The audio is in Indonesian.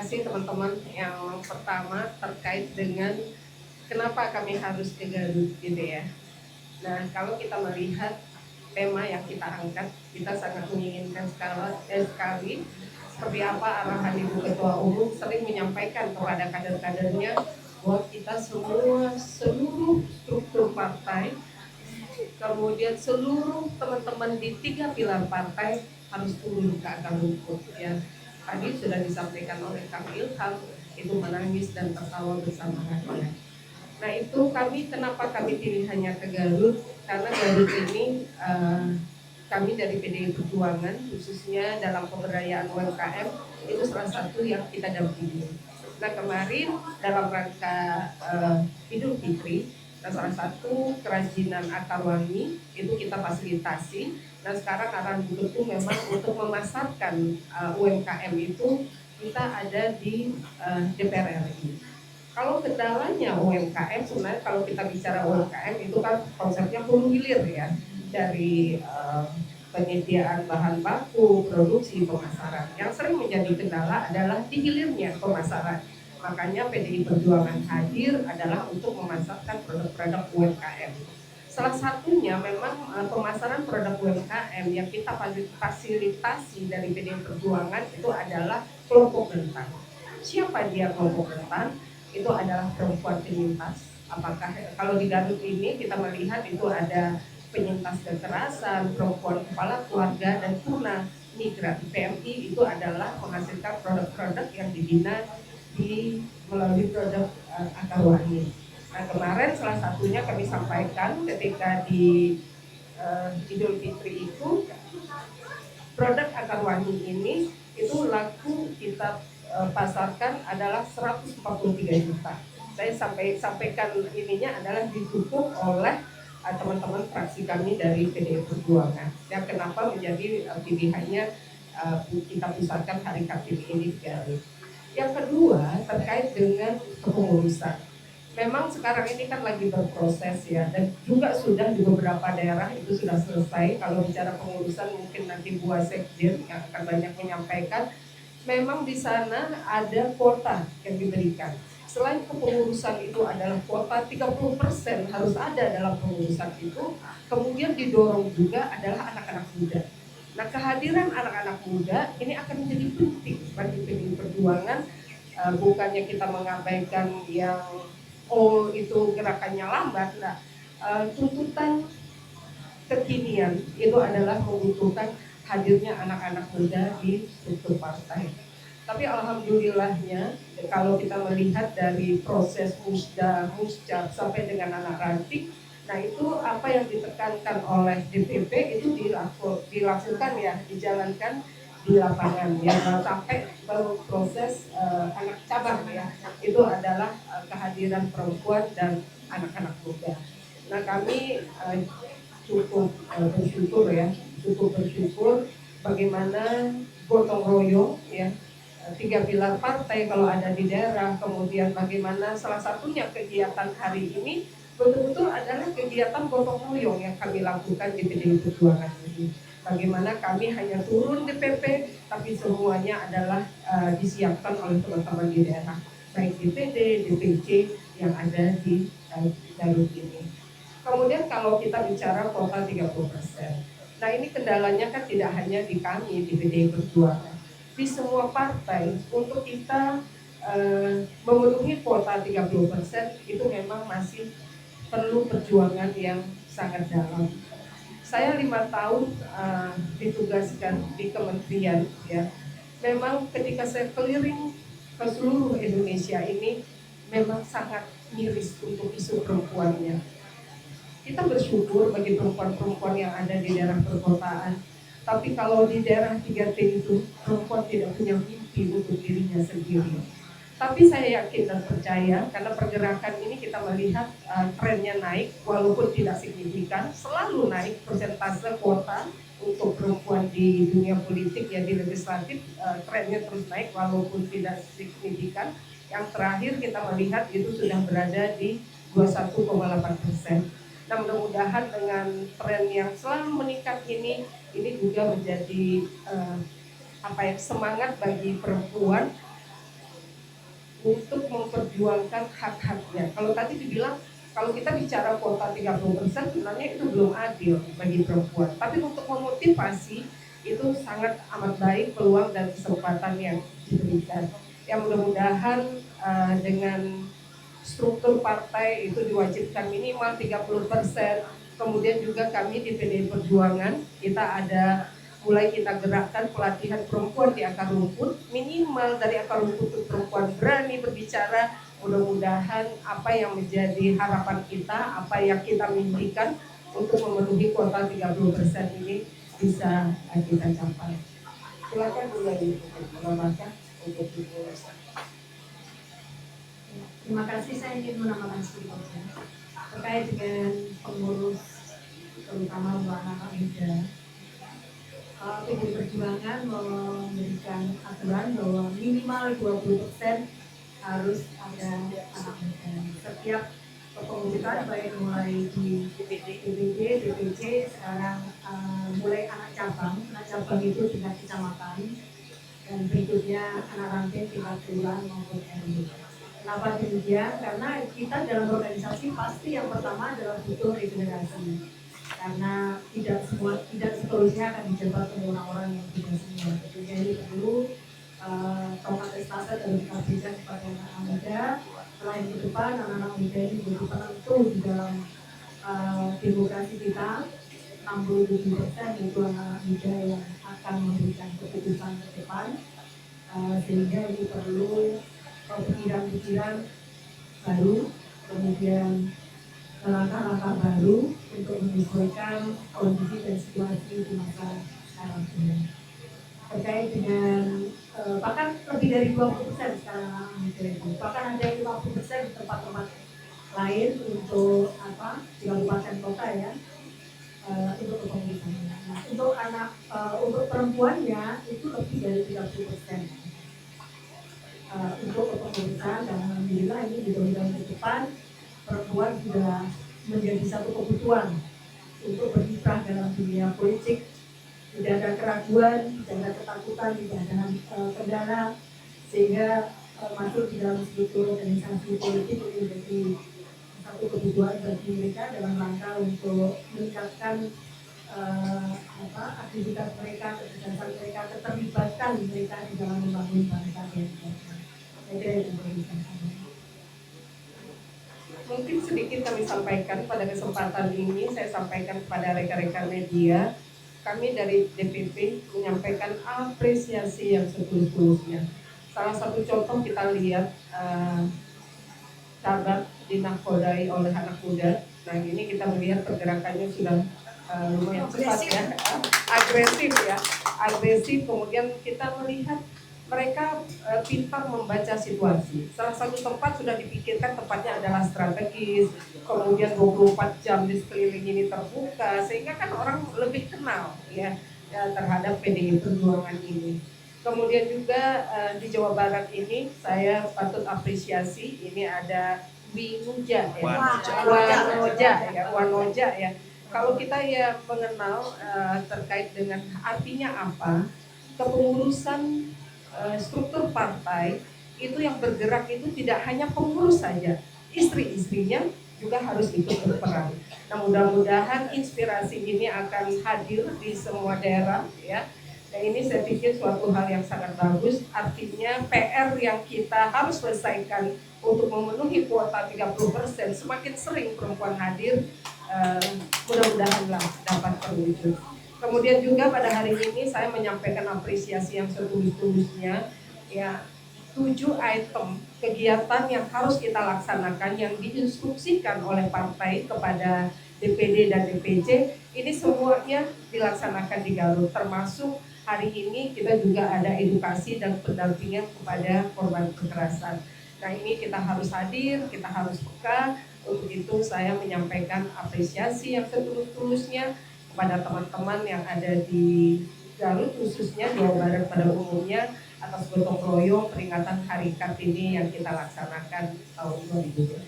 Terima kasih teman-teman. Yang pertama terkait dengan kenapa kami harus ke Garut gitu ya. Nah, kalau kita melihat tema yang kita angkat, kita sangat menginginkan sekali seperti apa arahan Ibu Ketua Umum sering menyampaikan kepada kader-kadernya bahwa kita semua, seluruh struktur partai, kemudian seluruh teman-teman di 3 pilar partai harus turun ke akar rumput ya. Tadi sudah disampaikan oleh Kang Ilham, itu menangis dan tertawa bersama rakyat. Nah itu kenapa kami pilihannya ke Garut, karena Garut ini kami dari PDI Perjuangan khususnya dalam pemberdayaan UMKM itu salah satu yang kita dampingi. Nah kemarin dalam rangka Idul Fitri, nah salah satu kerajinan akar wangi itu kita fasilitasi. Nah sekarang arahan Bu Ketum memang untuk memasarkan UMKM itu kita ada di DPR RI. Kalau kendalanya UMKM, sebenarnya kalau kita bicara UMKM itu kan konsepnya hulu hilir ya, dari penyediaan bahan baku, produksi, pemasaran. Yang sering menjadi kendala adalah di hilirnya pemasaran. Makanya PDI Perjuangan hadir adalah untuk memasarkan produk-produk UMKM. Salah satunya memang pemasaran produk UMKM yang kita fasilitasi dari PDI Perjuangan itu adalah kelompok rentan. Siapa dia kelompok rentan? Itu adalah perempuan penyintas. Apakah kalau di Garut ini kita melihat itu ada penyintas kekerasan, perempuan kepala keluarga, dan tuna migran. PMI itu adalah menghasilkan produk-produk yang dibina melalui produk akar wangi. Nah kemarin salah satunya kami sampaikan ketika di Idul Fitri itu produk akar wangi ini itu laku kita pasarkan adalah 143 juta. Saya sampaikan ininya adalah didukung oleh teman-teman fraksi kami dari PDI Perjuangan. Ya kenapa menjadi pilihannya kita pusatkan Hari Kartini ini di Garut. Yang kedua terkait dengan kepengurusan. Memang sekarang ini kan lagi berproses ya, dan juga sudah di beberapa daerah itu sudah selesai. Kalau bicara pengurusan mungkin nanti Bu Sekjen yang akan banyak menyampaikan. Memang di sana ada kuota yang diberikan. Selain kepengurusan itu adalah kuota 30% harus ada dalam pengurusan itu, kemudian didorong juga adalah anak-anak muda. Nah kehadiran anak-anak muda ini akan menjadi penting bagi PDI Perjuangan. Bukannya kita mengabaikan yang itu gerakannya lambat, nah tuntutan kekinian itu adalah membutuhkan hadirnya anak-anak muda di struktur partai. Tapi alhamdulillahnya kalau kita melihat dari proses musda, muscap sampai dengan anak ranting, nah itu apa yang ditekankan oleh DPP itu dilakukan ya, dijalankan di lapangan ya, sampai baru proses anak cabang ya, itu adalah kehadiran perempuan dan anak-anak muda. Nah kami cukup bersyukur ya, cukup bersyukur bagaimana gotong royong ya, 3 pilar partai kalau ada di daerah, kemudian bagaimana salah satunya kegiatan hari ini betul-betul adalah kegiatan gotong royong yang kami lakukan di PDI Perjuangan ini. Bagaimana kami hanya turun di PP, tapi semuanya adalah disiapkan oleh teman-teman di daerah, baik DPD, DPC yang ada di Garut ini. Kemudian kalau kita bicara kuota 30%, nah ini kendalanya kan tidak hanya di kami di PDI Perjuangan, di semua partai untuk kita memenuhi kuota 30% itu memang masih perlu perjuangan yang sangat dalam. Saya 5 tahun ditugaskan di kementerian ya. Memang ketika saya keliling ke seluruh Indonesia ini memang sangat miris untuk isu perempuannya. Kita bersyukur bagi perempuan-perempuan yang ada di daerah perkotaan. Tapi kalau di daerah 3T itu perempuan tidak punya mimpi untuk dirinya sendiri. Tapi saya yakin dan percaya karena pergerakan ini kita melihat trennya naik walaupun tidak signifikan, selalu naik persentase kuota untuk perempuan di dunia politik ya, di legislatif trennya terus naik walaupun tidak signifikan. Yang terakhir kita melihat itu sudah berada di 21,8%. Nah mudah-mudahan dengan tren yang selalu meningkat ini juga menjadi semangat bagi perempuan untuk memperjuangkan hak-haknya. Kalau tadi dibilang kalau kita bicara kuota 30% sebenarnya itu belum adil bagi perempuan. Tapi untuk memotivasi itu sangat amat baik peluang dan kesempatan yang diberikan. Yang mudah-mudahan dengan struktur partai itu diwajibkan minimal 30%. Kemudian juga kami di PDI Perjuangan kita ada mulai kita gerakkan pelatihan perempuan di akar rumput, minimal dari akar rumput itu perempuan berani berbicara. Mudah-mudahan apa yang menjadi harapan kita, apa yang kita mimpikan untuk memenuhi kuota 30% ini bisa kita capai. Silakan mulai menambahkan untuk dimulai. Terima kasih, saya ingin menambahkan sedikit terkait dengan pengurus terutama anak-anak muda. PDI Perjuangan memberikan aturan bahwa minimal 20% harus ada anak muda. Setiap kepengurusan baik mulai di DPD, DPC, sekarang mulai anak cabang itu tingkat kecamatan dan berikutnya anak ranting tingkat kelurahan maupun RW. Kenapa demikian? Karena kita dalam organisasi pasti yang pertama adalah butuh regenerasi. Karena tidak seterusnya akan dijabat oleh orang-orang yang tidak semua. Jadi ini perlu tongkat estafet dan dikabirkan kepada anak-anak muda. Selain ke depan, anak-anak muda ini menjadi penentu di dalam demokrasi kita. 67% itu anak-anak muda yang akan memberikan keputusan ke depan. Sehingga ini perlu pikiran-pikiran baru, kemudian langkah-langkah baru untuk menyesuaikan kondisi dan situasi di masa sekarang ini. Terkait dengan bahkan lebih dari 20% sekarang itu, bahkan ada yang 50% di tempat-tempat lain untuk di kabupaten kota ya, untuk kepengurusan. Nah, untuk anak untuk perempuannya itu lebih dari 30%. Untuk kepengurusan, dan alhamdulillah ini di tahun ke depan perempuan sudah menjadi satu kebutuhan untuk berkiprah dalam dunia politik. Tidak ada keraguan, tidak ada ketakutan, tidak ada kendala, sehingga masuk di dalam struktur organisasi politik ini menjadi satu kebutuhan bagi mereka dalam rangka untuk meningkatkan aktivitas mereka, kecerdasan mereka, keterlibatan mereka di dalam membangun bangsa yang mungkin sedikit kami sampaikan pada kesempatan ini. Saya sampaikan kepada rekan-rekan media, kami dari DPP menyampaikan apresiasi yang setulus-tulusnya. Salah satu contoh kita lihat sahabat dinakodai oleh anak muda. Nah ini kita melihat pergerakannya sudah lumayan cepat ya, agresif. Kemudian kita melihat mereka pintar membaca situasi. Salah satu tempat sudah dipikirkan tempatnya adalah strategis, kemudian 24 jam di sekeliling ini terbuka, sehingga kan orang lebih kenal ya terhadap PDI Perjuangan ini. Kemudian juga di Jawa Barat ini saya patut apresiasi, ini ada Winoja ya. Kalau kita ya mengenal terkait dengan artinya apa, kepengurusan struktur partai itu yang bergerak itu tidak hanya pengurus saja, istri-istrinya juga harus ikut berperan. Nah mudah-mudahan inspirasi ini akan hadir di semua daerah ya. Dan ini saya pikir suatu hal yang sangat bagus. Artinya PR yang kita harus selesaikan untuk memenuhi kuota 30%, semakin sering perempuan hadir, mudah-mudahanlah dapat terwujud. Kemudian juga pada hari ini saya menyampaikan apresiasi yang setulus-tulusnya ya, 7 item kegiatan yang harus kita laksanakan yang diinstruksikan oleh partai kepada DPD dan DPC, ini semuanya dilaksanakan di Garut, termasuk hari ini kita juga ada edukasi dan pendampingan kepada korban kekerasan. Nah ini kita harus hadir, kita harus peka. Untuk itu saya menyampaikan apresiasi yang setulus-tulusnya kepada teman-teman yang ada di Garut, khususnya Jawa Barat pada umumnya, atas gotong royong peringatan Hari Kartini yang kita laksanakan tahun 2020.